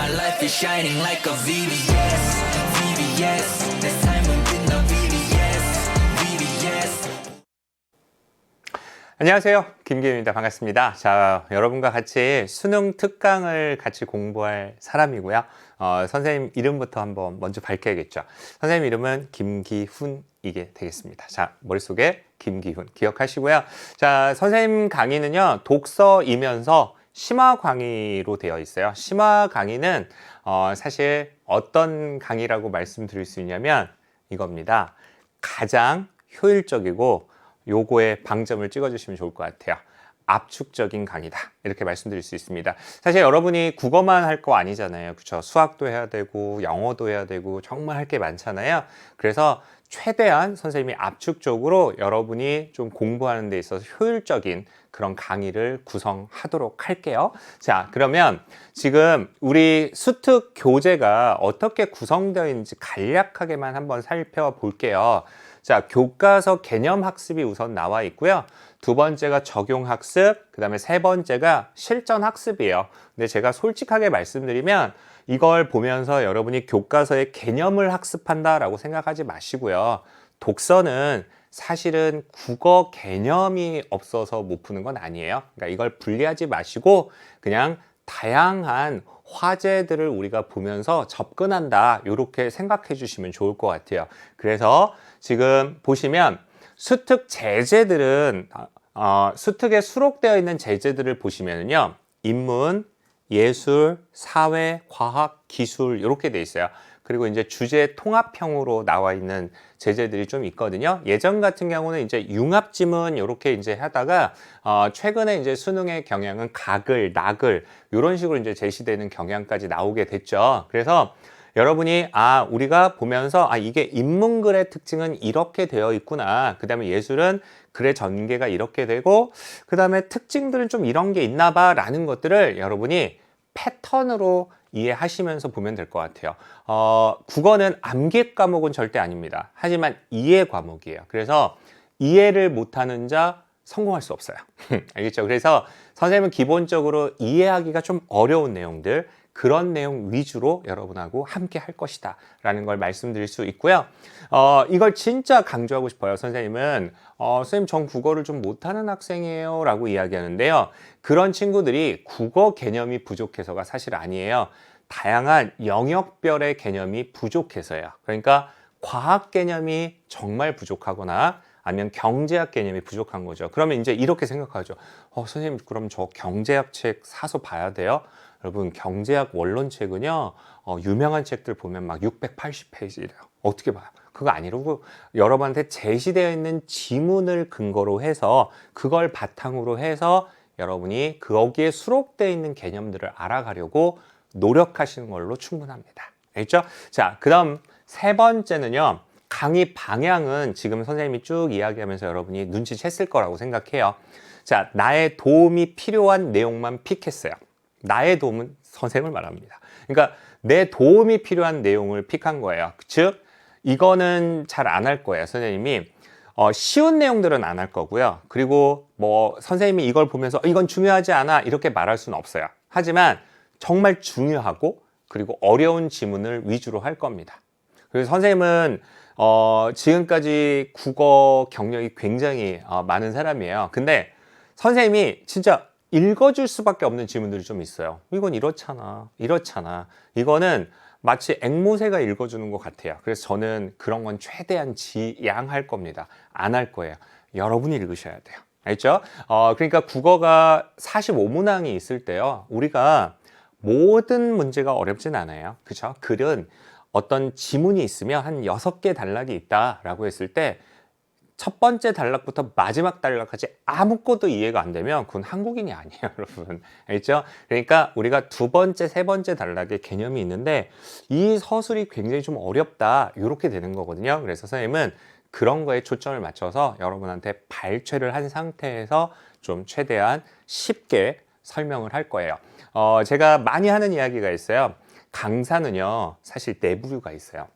My life is shining like a VVS, VVS. This time we did no VVS, VVS. 안녕하세요. 김기훈입니다. 반갑습니다. 자, 여러분과 같이 수능 특강을 같이 공부할 사람이고요. 선생님 이름부터 한번 먼저 밝혀야겠죠. 선생님 이름은 김기훈이게 되겠습니다. 자, 머릿속에 김기훈 기억하시고요. 자, 선생님 강의는요, 독서이면서 심화 강의로 되어 있어요. 심화 강의는 사실 어떤 강의라고 말씀드릴 수 있냐면 이겁니다. 가장 효율적이고 요거에 방점을 찍어주시면 좋을 것 같아요. 압축적인 강의다, 이렇게 말씀드릴 수 있습니다. 사실 여러분이 국어만 할 거 아니잖아요. 그렇죠? 수학도 해야 되고 영어도 해야 되고 정말 할 게 많잖아요. 그래서 최대한 선생님이 압축적으로 여러분이 좀 공부하는 데 있어서 효율적인 그런 강의를 구성하도록 할게요. 자, 그러면 지금 우리 수특 교재가 어떻게 구성되어 있는지 간략하게만 한번 살펴볼게요. 자, 교과서 개념 학습이 우선 나와 있고요. 두 번째가 적용 학습, 그 다음에 세 번째가 실전 학습이에요. 근데 제가 솔직하게 말씀드리면 이걸 보면서 여러분이 교과서의 개념을 학습한다라고 생각하지 마시고요. 독서는 사실은 국어 개념이 없어서 못 푸는 건 아니에요. 그러니까 이걸 분리하지 마시고 그냥 다양한 화제들을 우리가 보면서 접근한다, 이렇게 생각해 주시면 좋을 것 같아요. 그래서 지금 보시면 수특 제재들은 수특에 수록되어 있는 제재들을 보시면요, 인문, 예술, 사회, 과학, 기술 이렇게 돼 있어요. 그리고 이제 주제 통합형으로 나와 있는 제재들이 좀 있거든요. 예전 같은 경우는 이제 융합지문 이렇게 이제 하다가 최근에 이제 수능의 경향은 가글, 나글 이런 식으로 이제 제시되는 경향까지 나오게 됐죠. 그래서 여러분이 우리가 보면서 이게 인문글의 특징은 이렇게 되어 있구나. 그다음에 예술은 글의 전개가 이렇게 되고 그다음에 특징들은 좀 이런 게 있나 봐라는 것들을 여러분이 패턴으로 이해하시면서 보면 될 것 같아요. 국어는 암기 과목은 절대 아닙니다. 하지만 이해 과목이에요. 그래서 이해를 못하는 자 성공할 수 없어요. 알겠죠? 그래서 선생님은 기본적으로 이해하기가 좀 어려운 내용들, 그런 내용 위주로 여러분하고 함께 할 것이다 라는 걸 말씀드릴 수 있고요. 이걸 진짜 강조하고 싶어요. 선생님은 선생님 전 국어를 좀 못하는 학생이에요 라고 이야기하는데요. 그런 친구들이 국어 개념이 부족해서가 사실 아니에요. 다양한 영역별의 개념이 부족해서요. 그러니까 과학 개념이 정말 부족하거나 아니면 경제학 개념이 부족한 거죠. 그러면 이제 이렇게 생각하죠. 선생님 그럼 저 경제학 책 사서 봐야 돼요? 여러분 경제학 원론책은요, 유명한 책들 보면 막 680페이지래요. 어떻게 봐요? 그거 아니라고 여러분한테 제시되어 있는 지문을 근거로 해서 그걸 바탕으로 해서 여러분이 거기에 수록되어 있는 개념들을 알아가려고 노력하시는 걸로 충분합니다. 알겠죠? 자, 그 다음 세 번째는요, 강의 방향은 지금 선생님이 쭉 이야기하면서 여러분이 눈치챘을 거라고 생각해요. 자, 나의 도움이 필요한 내용만 픽했어요. 나의 도움은 선생님을 말합니다. 그러니까 내 도움이 필요한 내용을 픽한 거예요. 즉, 이거는 잘 안 할 거예요. 선생님이 쉬운 내용들은 안 할 거고요. 그리고 뭐 선생님이 이걸 보면서 이건 중요하지 않아 이렇게 말할 수는 없어요. 하지만 정말 중요하고 그리고 어려운 지문을 위주로 할 겁니다. 그래서 선생님은 지금까지 국어 경력이 굉장히 많은 사람이에요. 근데 선생님이 진짜 읽어줄 수밖에 없는 지문들이 좀 있어요. 이건 이렇잖아, 이렇잖아. 이거는 마치 앵무새가 읽어주는 것 같아요. 그래서 저는 그런 건 최대한 지양할 겁니다. 안 할 거예요. 여러분이 읽으셔야 돼요. 알죠? 그러니까 국어가 45문항이 있을 때요, 우리가 모든 문제가 어렵진 않아요. 그렇죠? 글은 어떤 지문이 있으면 한 6개 단락이 있다라고 했을 때 첫 번째 단락부터 마지막 단락까지 아무것도 이해가 안 되면 그건 한국인이 아니에요, 여러분. 알죠? 그러니까 우리가 두 번째, 세 번째 단락의 개념이 있는데 이 서술이 굉장히 좀 어렵다, 이렇게 되는 거거든요. 그래서 선생님은 그런 거에 초점을 맞춰서 여러분한테 발췌를 한 상태에서 좀 최대한 쉽게 설명을 할 거예요. 제가 많이 하는 이야기가 있어요. 강사는요, 사실 내부류가 있어요.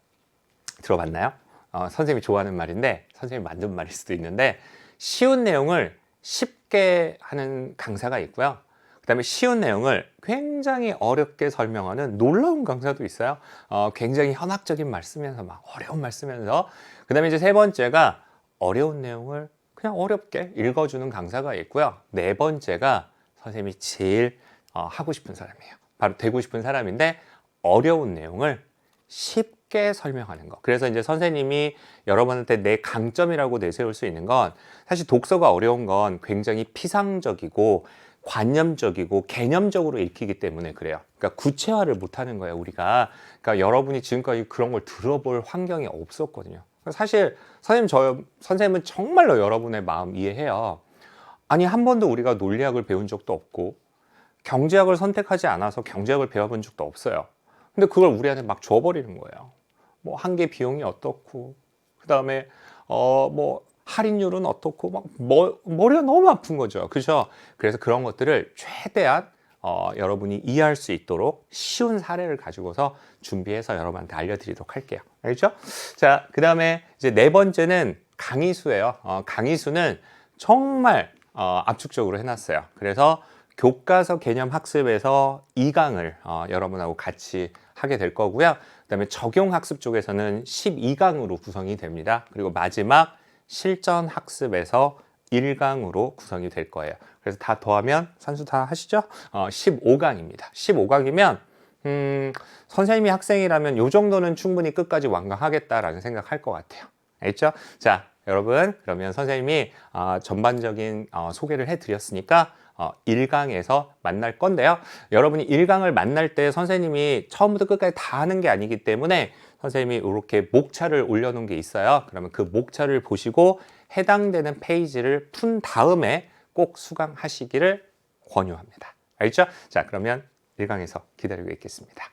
들어봤나요? 선생님이 좋아하는 말인데 선생님이 만든 말일 수도 있는데, 쉬운 내용을 쉽게 하는 강사가 있고요. 그다음에 쉬운 내용을 굉장히 어렵게 설명하는 놀라운 강사도 있어요. 굉장히 현학적인 말 쓰면서 막 어려운 말 쓰면서. 그다음에 이제 세 번째가 어려운 내용을 그냥 어렵게 읽어주는 강사가 있고요. 네 번째가 선생님이 제일 하고 싶은 사람이에요. 바로 되고 싶은 사람인데 어려운 내용을 쉽게 설명하는 거. 그래서 이제 선생님이 여러분한테 내 강점이라고 내세울 수 있는 건 사실 독서가 어려운 건 굉장히 피상적이고 관념적이고 개념적으로 읽히기 때문에 그래요. 그러니까 구체화를 못하는 거예요, 우리가. 그러니까 여러분이 지금까지 그런 걸 들어볼 환경이 없었거든요. 사실 선생님은 정말로 여러분의 마음 이해해요. 아니, 한 번도 우리가 논리학을 배운 적도 없고 경제학을 선택하지 않아서 경제학을 배워본 적도 없어요. 근데 그걸 우리한테 막 줘버리는 거예요. 뭐 한 개 비용이 어떻고, 그 다음에 뭐 할인율은 어떻고, 막 머리가 너무 아픈 거죠. 그죠? 그래서 그런 것들을 최대한 여러분이 이해할 수 있도록 쉬운 사례를 가지고서 준비해서 여러분한테 알려드리도록 할게요. 알겠죠? 자, 그 다음에 이제 네 번째는 강의수예요. 강의수는 정말 압축적으로 해놨어요. 그래서 교과서 개념 학습에서 2강을 여러분하고 같이 하게 될 거고요. 그다음에 적용 학습 쪽에서는 12강으로 구성이 됩니다. 그리고 마지막 실전 학습에서 1강으로 구성이 될 거예요. 그래서 다 더하면 산수 다 하시죠? 15강입니다. 15강이면 선생님이 학생이라면 이 정도는 충분히 끝까지 완강하겠다라는 생각할 것 같아요. 알겠죠? 자, 여러분, 그러면 선생님이 전반적인 소개를 해드렸으니까 1강에서 만날 건데요. 여러분이 1강을 만날 때 선생님이 처음부터 끝까지 다 하는 게 아니기 때문에 선생님이 이렇게 목차를 올려놓은 게 있어요. 그러면 그 목차를 보시고 해당되는 페이지를 푼 다음에 꼭 수강하시기를 권유합니다. 알겠죠? 자, 그러면 1강에서 기다리고 있겠습니다.